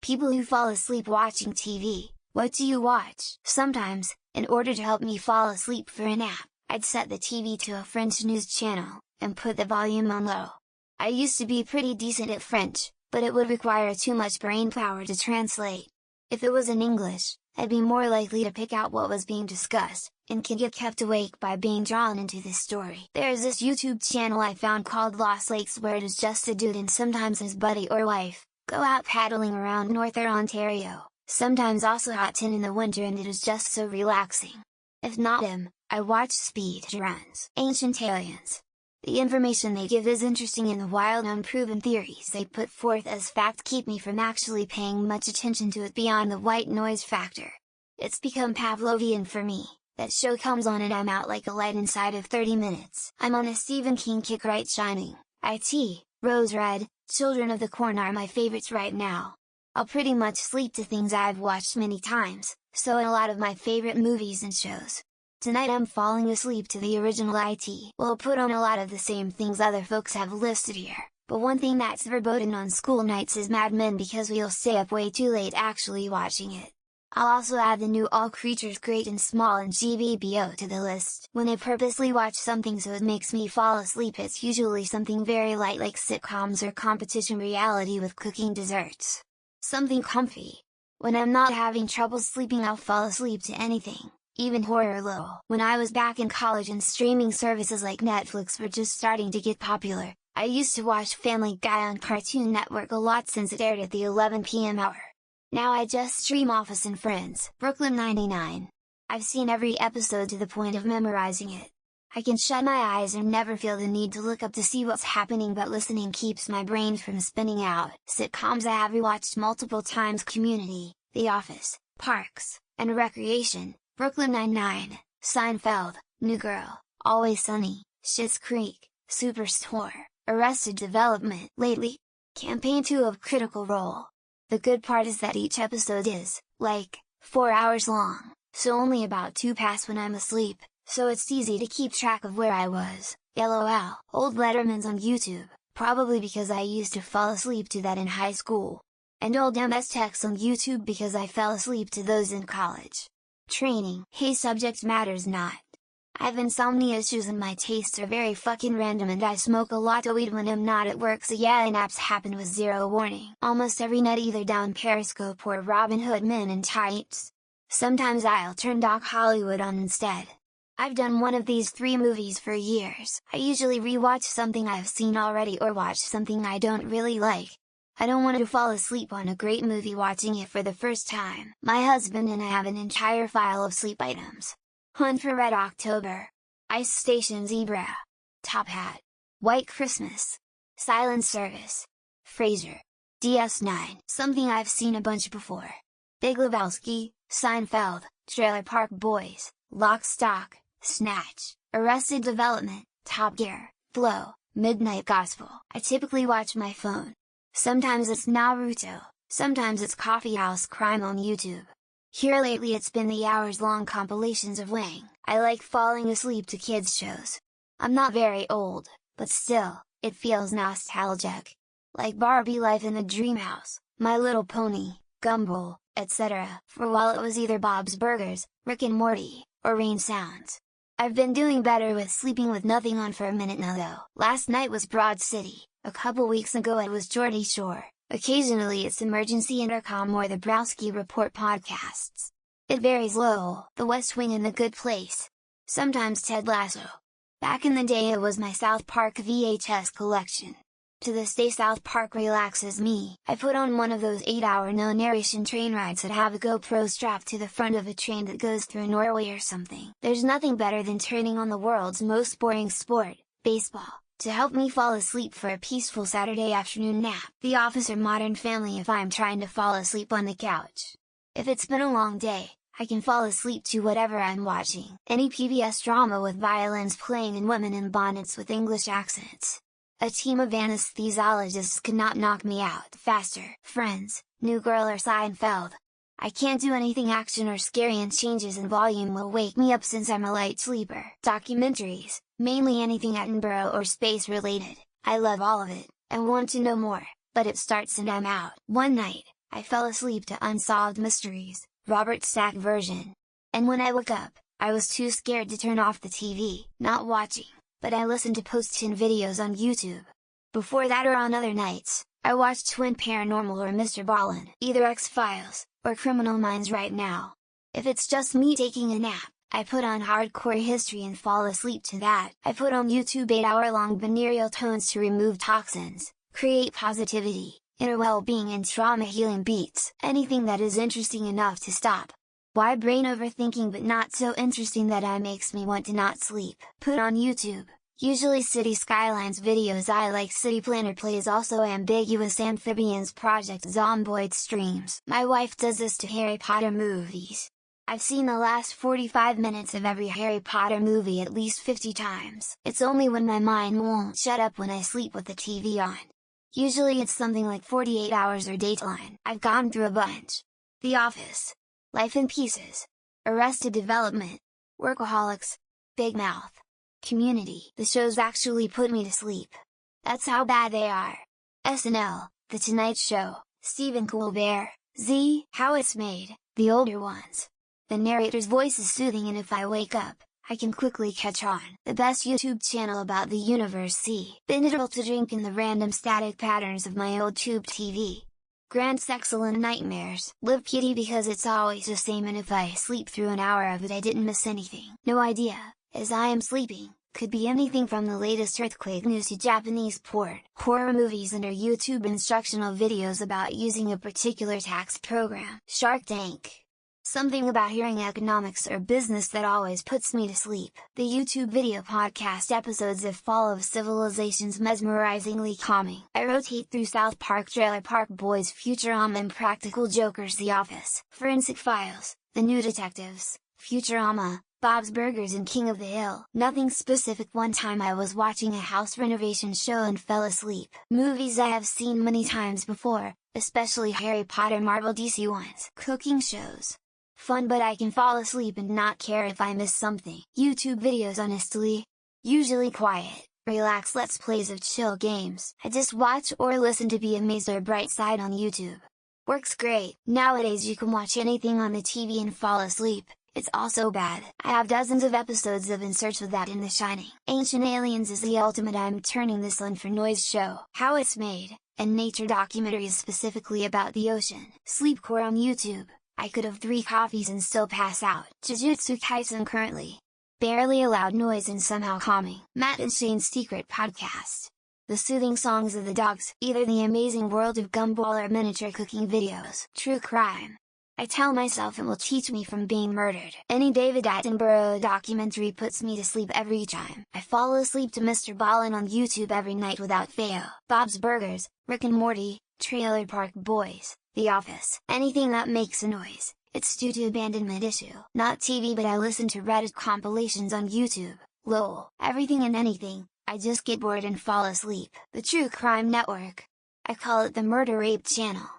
People who fall asleep watching TV, what do you watch? Sometimes, in order to help me fall asleep for a nap, I'd set the TV to a French news channel, and put the volume on low. I used to be pretty decent at French, but it would require too much brain power to translate. If it was in English, I'd be more likely to pick out what was being discussed, and could get kept awake by being drawn into the story. There's this YouTube channel I found called Lost Lakes where it is just a dude and sometimes his buddy or wife, go out paddling around Northern Ontario, sometimes also hot tin in the winter, and it is just so relaxing. If not him, I watch speedruns. Ancient Aliens. The information they give is interesting, and the wild unproven theories they put forth as fact keep me from actually paying much attention to it beyond the white noise factor. It's become Pavlovian for me. That show comes on and I'm out like a light inside of 30 minutes. I'm on a Stephen King kick right. Shining, IT, Rose Red, Children of the Corn are my favorites right now. I'll pretty much sleep to things I've watched many times, so a lot of my favorite movies and shows. Tonight I'm falling asleep to the original IT. We'll put on a lot of the same things other folks have listed here, but one thing that's verboten on school nights is Mad Men because we'll stay up way too late actually watching it. I'll also add the new All Creatures Great and Small and GBBO to the list. When I purposely watch something so it makes me fall asleep, it's usually something very light like sitcoms or competition reality with cooking desserts. Something comfy. When I'm not having trouble sleeping, I'll fall asleep to anything, even horror. Low. When I was back in college and streaming services like Netflix were just starting to get popular, I used to watch Family Guy on Cartoon Network a lot since it aired at the 11 p.m. hour. Now I just stream Office and Friends. Brooklyn 99. I've seen every episode to the point of memorizing it. I can shut my eyes and never feel the need to look up to see what's happening, but listening keeps my brain from spinning out. Sitcoms I have rewatched multiple times: Community, The Office, Parks and Recreation, Brooklyn Nine-Nine, Seinfeld, New Girl, Always Sunny, Schitt's Creek, Superstore, Arrested Development. Lately, Campaign 2 of Critical Role. The good part is that each episode is, like, 4 hours long, so only about 2 pass when I'm asleep, so it's easy to keep track of where I was. LOL. Old Letterman's on YouTube, probably because I used to fall asleep to that in high school. And old MS Techs on YouTube because I fell asleep to those in college. Training. Hey, subject matters not. I have insomnia issues and my tastes are very fucking random, and I smoke a lot of weed when I'm not at work, so yeah, and apps happen with zero warning. Almost every night either down Periscope or Robin Hood Men in Tights. Sometimes I'll turn Doc Hollywood on instead. I've done one of these 3 movies for years. I usually rewatch something I've seen already or watch something I don't really like. I don't want to fall asleep on a great movie watching it for the first time. My husband and I have an entire file of sleep items. Hunt for Red October, Ice Station Zebra, Top Hat, White Christmas, Silent Service, Frasier, DS9, something I've seen a bunch before, Big Lebowski, Seinfeld, Trailer Park Boys, Lock, Stock, Snatch, Arrested Development, Top Gear, Flow, Midnight Gospel. I typically watch my phone. Sometimes it's Naruto, sometimes it's Coffee House Crime on YouTube. Here lately it's been the hours-long compilations of Wang. I like falling asleep to kids shows. I'm not very old, but still, it feels nostalgic. Like Barbie Life in the Dream House, My Little Pony, Gumball, etc. For a while it was either Bob's Burgers, Rick and Morty, or Rain Sounds. I've been doing better with sleeping with nothing on for a minute now though. Last night was Broad City, a couple weeks ago it was Geordie Shore. Occasionally it's Emergency Intercom or the Browski Report podcasts. It varies. Lowell, The West Wing and The Good Place. Sometimes Ted Lasso. Back in the day it was my South Park VHS collection. To this day South Park relaxes me. I put on one of those 8-hour no narration train rides that have a GoPro strapped to the front of a train that goes through Norway or something. There's nothing better than turning on the world's most boring sport, baseball, to help me fall asleep for a peaceful Saturday afternoon nap. The Office or Modern Family if I'm trying to fall asleep on the couch. If it's been a long day, I can fall asleep to whatever I'm watching. Any PBS drama with violins playing and women in bonnets with English accents. A team of anesthesiologists could not knock me out faster. Friends, New Girl or Seinfeld. I can't do anything action or scary, and changes in volume will wake me up since I'm a light sleeper. Documentaries, mainly anything Attenborough or space related. I love all of it, and want to know more, but it starts and I'm out. One night, I fell asleep to Unsolved Mysteries, Robert Stack version. And when I woke up, I was too scared to turn off the TV. Not watching, but I listened to post-10 videos on YouTube. Before that or on other nights, I watched Twin Paranormal or Mr. Ballin, either X-Files, or Criminal Minds right now. If it's just me taking a nap, I put on Hardcore History and fall asleep to that. I put on YouTube 8-hour-long binaural tones to remove toxins, create positivity, inner well-being and trauma healing beats. Anything that is interesting enough to stop. Why brain overthinking but not so interesting that it makes me want to not sleep? Put on YouTube. Usually City Skylines videos. I like City Planner plays, also Ambiguous Amphibians Project Zomboid streams. My wife does this to Harry Potter movies. I've seen the last 45 minutes of every Harry Potter movie at least 50 times. It's only when my mind won't shut up when I sleep with the TV on. Usually it's something like 48 Hours or Dateline. I've gone through a bunch. The Office, Life in Pieces, Arrested Development, Workaholics, Big Mouth, Community. The shows actually put me to sleep. That's how bad they are. SNL, The Tonight Show, Stephen Colbert, Z, How It's Made, the older ones. The narrator's voice is soothing and if I wake up, I can quickly catch on. The best YouTube channel about the universe. See, binaural to drink in the random static patterns of my old tube TV. Grand Excellent Nightmares. Live Kitty because it's always the same and if I sleep through an hour of it I didn't miss anything. No idea, as I am sleeping, could be anything from the latest earthquake news to Japanese port, horror movies and or YouTube instructional videos about using a particular tax program. Shark Tank. Something about hearing economics or business that always puts me to sleep. The YouTube video podcast episodes of Fall of Civilization's mesmerizingly calming. I rotate through South Park, Trailer Park Boys, Futurama and Practical Jokers, The Office, Forensic Files, The New Detectives, Futurama, Bob's Burgers and King of the Hill. Nothing specific. One time I was watching a house renovation show and fell asleep. Movies I have seen many times before, especially Harry Potter, Marvel, DC ones. Cooking shows. Fun but I can fall asleep and not care if I miss something. YouTube videos honestly. Usually quiet, relax let's plays of chill games. I just watch or listen to Be Amazed or Bright Side on YouTube. Works great. Nowadays you can watch anything on the TV and fall asleep. It's also bad. I have dozens of episodes of In Search of That in The Shining. Ancient Aliens is the ultimate. I'm turning this on for noise show. How It's Made, and nature documentaries specifically about the ocean. Sleepcore on YouTube. I could have 3 coffees and still pass out. Jujutsu Kaisen currently. Barely allowed noise and somehow calming. Matt and Shane's Secret Podcast. The soothing songs of the dogs. Either The Amazing World of Gumball or miniature cooking videos. True crime. I tell myself it will teach me from being murdered. Any David Attenborough documentary puts me to sleep every time. I fall asleep to Mr. Ballin on YouTube every night without fail. Bob's Burgers, Rick and Morty, Trailer Park Boys, The Office. Anything that makes a noise, it's due to abandonment issue. Not TV but I listen to Reddit compilations on YouTube. Lol. Everything and anything, I just get bored and fall asleep. The True Crime Network. I call it the Murder Rape Channel.